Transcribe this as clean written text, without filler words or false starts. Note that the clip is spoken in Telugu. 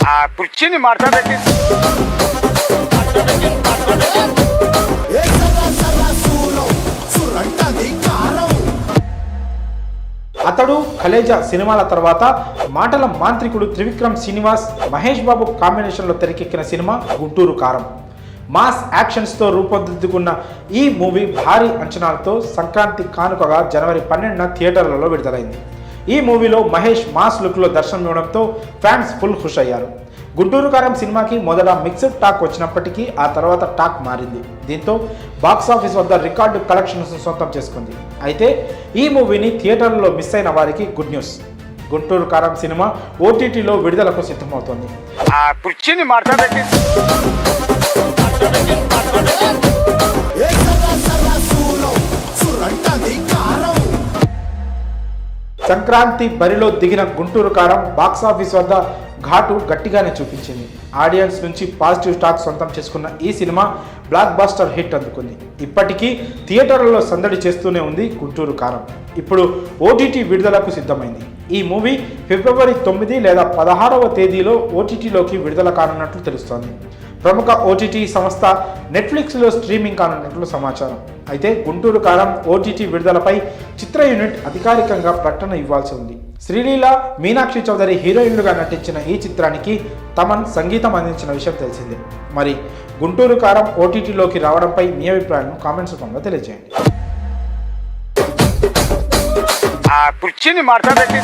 ఆ కుర్చీని మాట్లాడేది. అతడు కలేజా సినిమాల తర్వాత మాటల మాంత్రికుడు త్రివిక్రమ్ శ్రీనివాస్ మహేష్ బాబు కాంబినేషన్లో తెరకెక్కిన సినిమా గుంటూరు కారం. మాస్ యాక్షన్స్తో రూపొందిద్దుకున్న ఈ మూవీ భారీ అంచనాలతో సంక్రాంతి కానుకగా జనవరి 12న థియేటర్లలో విడుదలైంది. ఈ మూవీలో మహేష్ మాస్ లుక్లో దర్శనం ఇవ్వడంతో ఫ్యాన్స్ ఫుల్ ఖుష్ అయ్యారు. గుంటూరు కారం సినిమాకి మొదట మిక్స్డ్ టాక్ వచ్చినప్పటికీ ఆ తర్వాత టాక్ మారింది. దీంతో బాక్సాఫీస్ వద్ద రికార్డు కలెక్షన్స్ సొంతం చేసుకుంది. అయితే ఈ మూవీని థియేటర్లలో మిస్ అయిన వారికి గుడ్ న్యూస్. గుంటూరు కారం సినిమా ఓటీటీలో విడుదలకు సిద్ధమవుతోంది. ఆ కుర్చీని మాట్లాడేది. సంక్రాంతి బరిలో దిగిన గుంటూరు కారం బాక్సాఫీస్ వద్ద ఘాటు గట్టిగానే చూపించింది. ఆడియన్స్ నుంచి పాజిటివ్ టాక్ సొంతం చేసుకున్న ఈ సినిమా బ్లాక్ బాస్టర్ హిట్ అందుకుంది. ఇప్పటికీ థియేటర్లలో సందడి చేస్తూనే ఉంది గుంటూరు కారం. ఇప్పుడు ఓటీటీ విడుదలకు సిద్ధమైంది. ఈ మూవీ ఫిబ్రవరి 9 లేదా 16వ తేదీలో ఓటీటీలోకి విడుదల కానున్నట్లు తెలుస్తోంది. ప్రముఖ ఓటీటీ సంస్థ నెట్ఫ్లిక్స్లో స్ట్రీమింగ్ కానున్నట్లు సమాచారం. అయితే గుంటూరు కారం ఓటీటీ విడుదలపై చిత్ర యూనిట్ అధికారికంగా ప్రకటన ఇవ్వాల్సి ఉంది. శ్రీలీల, మీనాక్షి చౌదరి హీరోయిన్లుగా నటించిన ఈ చిత్రానికి తమన్ సంగీతం అందించిన విషయం తెలిసిందే. మరి గుంటూరు కారం ఓటీటీలోకి రావడంపై మీ అభిప్రాయాలను కామెంట్స్ రూపంలో తెలియజేయండి. ఆ కుర్చీని మాట్లాడేది.